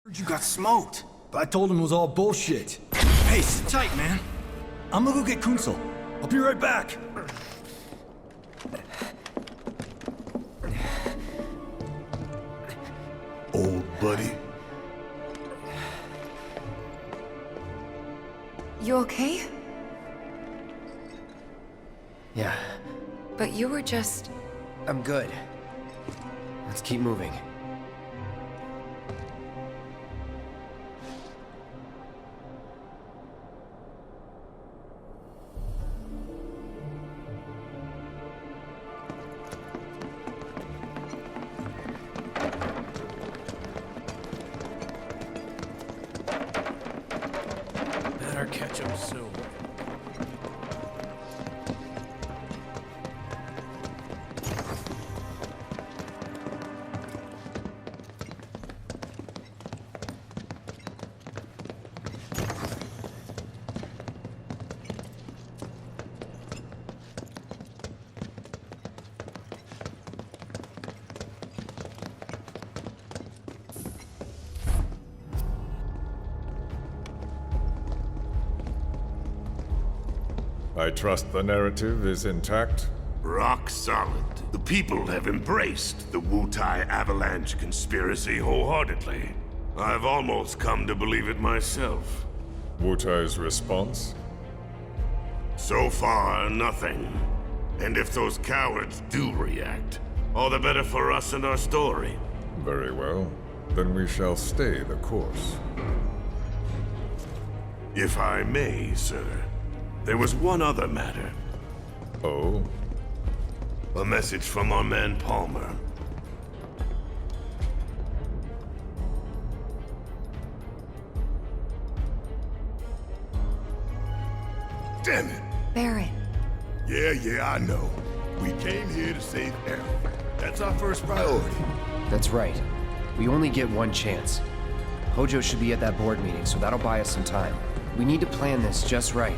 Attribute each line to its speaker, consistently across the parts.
Speaker 1: Heard you got smoked.
Speaker 2: But I told him it was all bullshit.
Speaker 1: Hey, sit tight, man.
Speaker 2: I'm gonna go get Kunsel. I'll be right back.
Speaker 3: Old buddy.
Speaker 4: You okay?
Speaker 5: Yeah,
Speaker 4: But you were just...
Speaker 5: I'm good. Let's keep moving.
Speaker 1: Better catch him soon.
Speaker 6: I trust the narrative is intact?
Speaker 3: Rock solid. The people have embraced the Wutai Avalanche conspiracy wholeheartedly. I've almost come to believe it myself.
Speaker 6: Wutai's response?
Speaker 3: So far, nothing. And if those cowards do react, all the better for us and our story.
Speaker 6: Very well. Then we shall stay the course.
Speaker 3: If I may, sir. There was one other matter.
Speaker 6: Oh?
Speaker 3: A message from our man Palmer. Damn it!
Speaker 4: Barret.
Speaker 3: Yeah, I know. We came here to save Errol. That's our first priority.
Speaker 5: That's right. We only get one chance. Hojo should be at that board meeting, so that'll buy us some time. We need to plan this just right.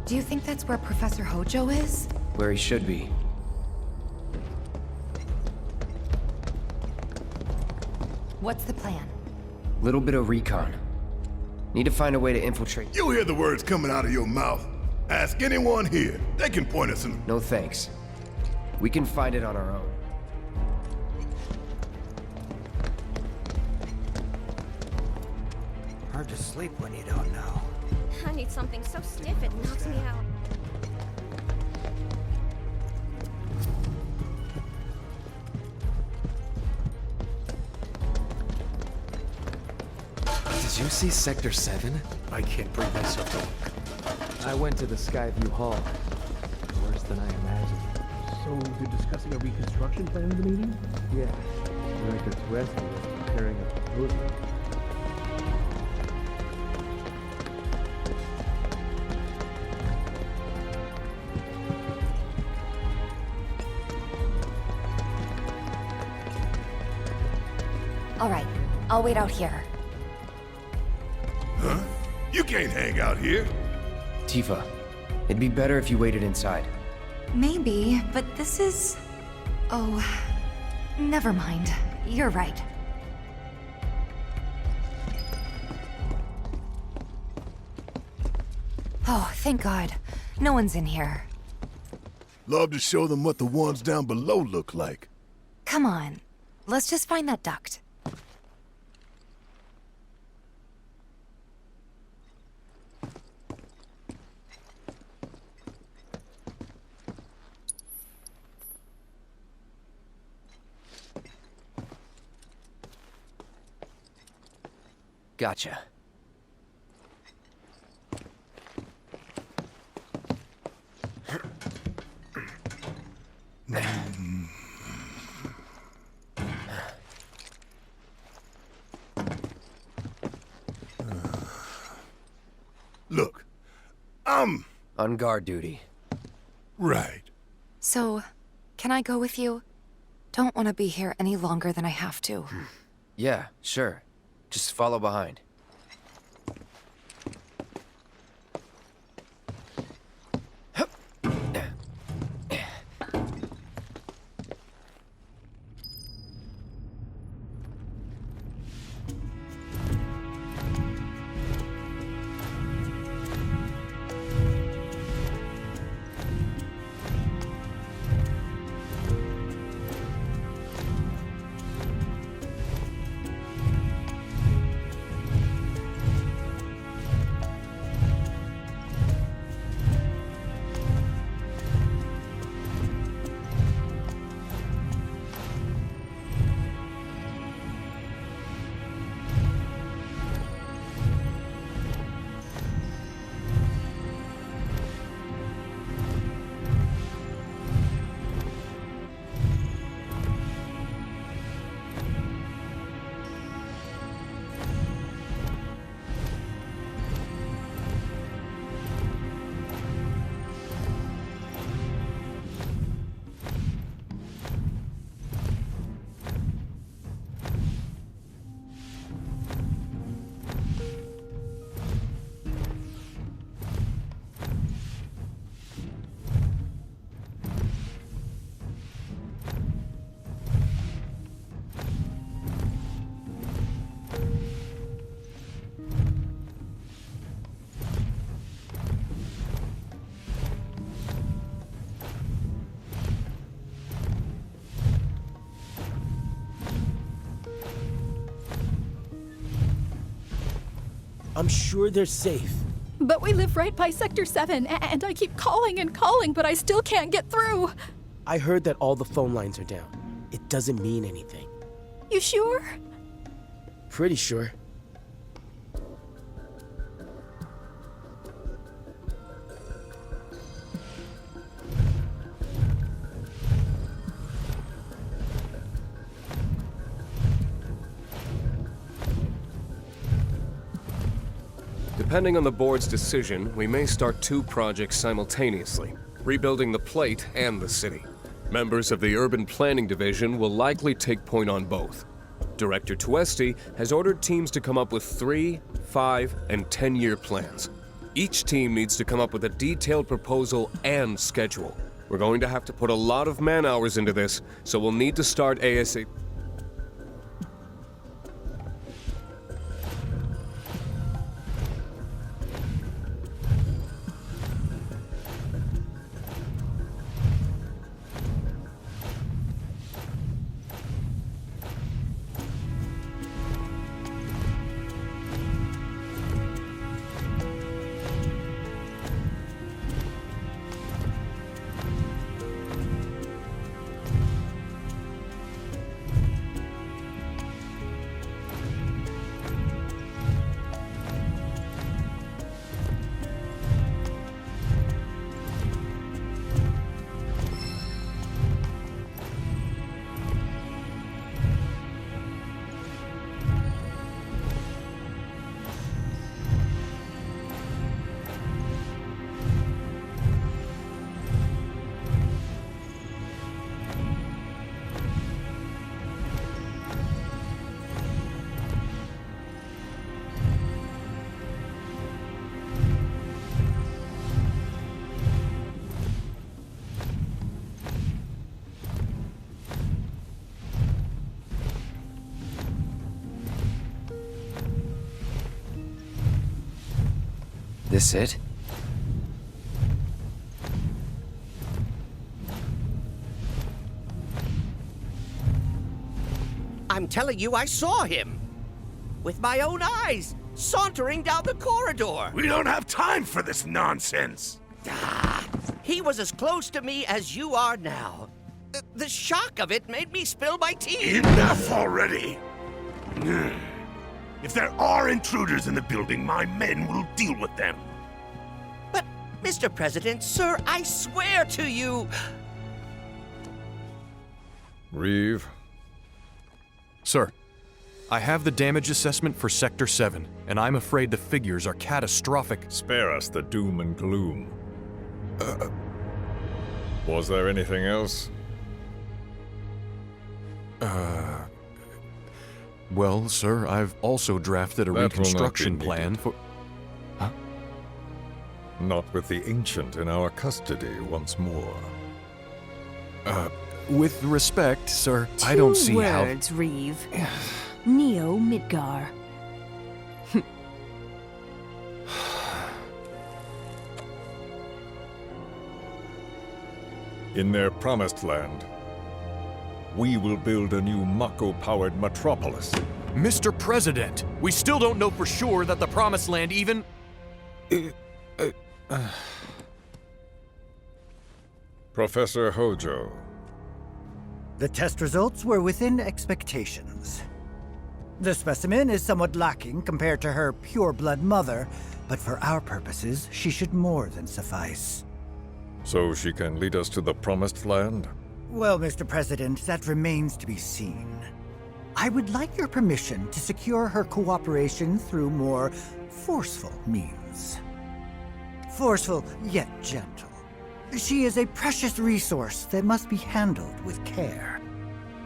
Speaker 4: Do you think that's where Professor Hojo is?
Speaker 5: Where he should be.
Speaker 4: What's the plan?
Speaker 5: Little bit of recon. Need to find a way to infiltrate.
Speaker 3: You hear the words coming out of your mouth. Ask anyone here. They can point us in.
Speaker 5: No thanks. We can find it on our own.
Speaker 1: Hard to sleep when you don't know.
Speaker 7: I need something so stiff it knocks me out.
Speaker 8: Did you see Sector 7?
Speaker 1: I can't bring myself to look.
Speaker 8: I went to the Skyview Hall. Worse than I imagined.
Speaker 9: So you're discussing a reconstruction plan in the meeting?
Speaker 8: Yeah. The records rescue was preparing a proposal.
Speaker 4: All right, I'll wait out here.
Speaker 3: Huh? You can't hang out here.
Speaker 5: Tifa, it'd be better if you waited inside.
Speaker 4: Maybe, but this is... Oh, never mind. You're right. Oh, thank God. No one's in here.
Speaker 3: Love to show them what the ones down below look like.
Speaker 4: Come on. Let's just find that duct.
Speaker 5: Gotcha. On guard duty.
Speaker 3: Right.
Speaker 4: So, can I go with you? Don't want to be here any longer than I have to.
Speaker 5: Yeah, sure. Just follow behind.
Speaker 10: I'm sure they're safe.
Speaker 11: But we live right by Sector 7, and I keep calling and calling, but I still can't get through.
Speaker 10: I heard that all the phone lines are down. It doesn't mean anything.
Speaker 11: You sure?
Speaker 10: Pretty sure.
Speaker 12: Depending on the board's decision, we may start 2 projects simultaneously, rebuilding the plate and the city. Members of the Urban Planning Division will likely take point on both. Director Tuesti has ordered teams to come up with 3, 5, and 10-year plans. Each team needs to come up with a detailed proposal and schedule. We're going to have to put a lot of man-hours into this, so we'll need to start ASAP.
Speaker 5: This it?
Speaker 13: I'm telling you, I saw him. With my own eyes, sauntering down the corridor.
Speaker 3: We don't have time for this nonsense.
Speaker 13: He was as close to me as you are now. The shock of it made me spill my tea.
Speaker 3: Enough already. If there are intruders in the building, my men will deal with them.
Speaker 13: But, Mr. President, sir, I swear to you...
Speaker 6: Reeve.
Speaker 2: Sir, I have the damage assessment for Sector 7, and I'm afraid the figures are catastrophic.
Speaker 6: Spare us the doom and gloom. Was there anything else?
Speaker 2: Well, sir, I've also drafted a
Speaker 6: That will not be
Speaker 2: reconstruction
Speaker 6: needed.
Speaker 2: plan for...
Speaker 6: Not with the Ancient in our custody once more.
Speaker 2: With respect, sir, I don't see how...
Speaker 14: words, Reeve. Neo Midgar.
Speaker 6: In their promised land, we will build a new Mako-powered metropolis.
Speaker 2: Mr. President, we still don't know for sure that the Promised Land even...
Speaker 6: Professor Hojo,
Speaker 15: The test results were within expectations. The specimen is somewhat lacking compared to her pure-blood mother, but for our purposes, she should more than suffice.
Speaker 6: so she can lead us to the Promised Land?
Speaker 15: Well, Mr. President, that remains to be seen. I would like your permission to secure her cooperation through more forceful means. Forceful, yet gentle. She is a precious resource that must be handled with care.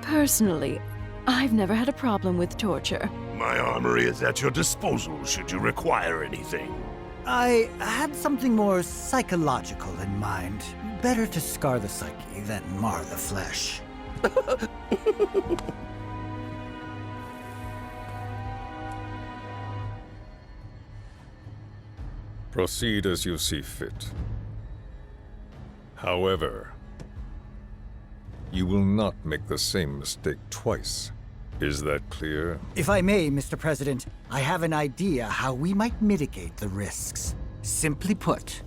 Speaker 14: Personally, I've never had a problem with torture.
Speaker 3: My armory is at your disposal should you require anything.
Speaker 15: I had something more psychological in mind. Better to scar the psyche than mar the flesh.
Speaker 6: Proceed as you see fit. However, you will not make the same mistake twice. Is that clear?
Speaker 15: If I may, Mr. President, I have an idea how we might mitigate the risks. Simply put,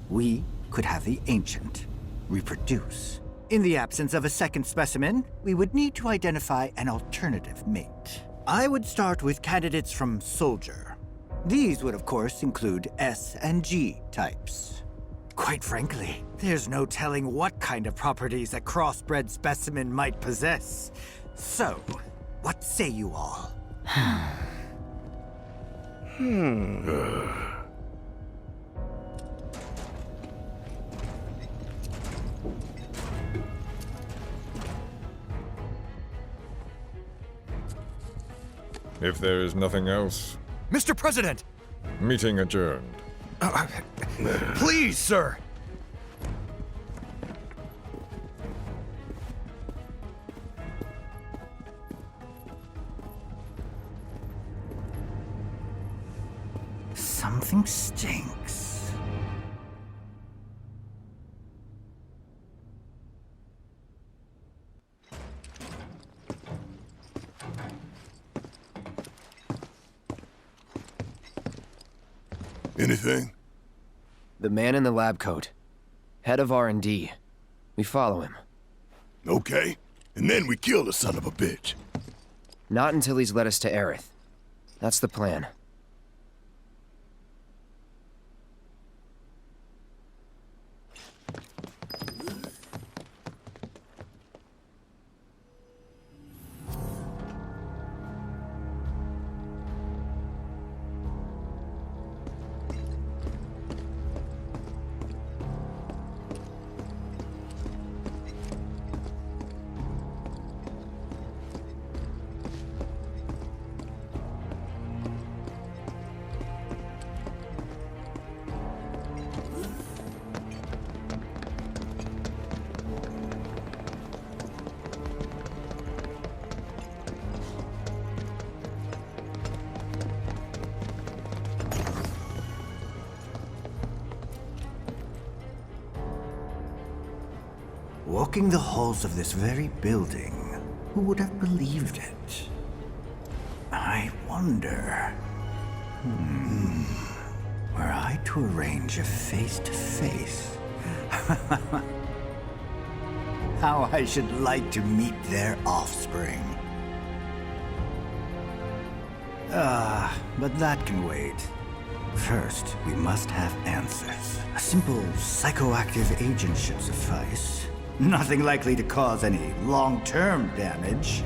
Speaker 15: we could have the Ancient reproduce. In the absence of a second specimen, we would need to identify an alternative mate. I would start with candidates from Soldier. These would, of course, include S and G types. Quite frankly, there's no telling what kind of properties a crossbred specimen might possess. So, what say you all?
Speaker 6: If there is nothing else,
Speaker 2: Mr. President!
Speaker 6: meeting adjourned.
Speaker 2: Please, sir!
Speaker 15: Something stinks.
Speaker 3: Anything?
Speaker 5: The man in the lab coat. Head of R&D. We follow him.
Speaker 3: Okay. And then we kill the son of a bitch.
Speaker 5: Not until he's led us to Aerith. That's the plan.
Speaker 15: Walking the halls of this very building, who would have believed it? I wonder... Were I to arrange a face-to-face... How I should like to meet their offspring. But that can wait. First, we must have answers. A simple psychoactive agent should suffice. Nothing likely to cause any long-term damage.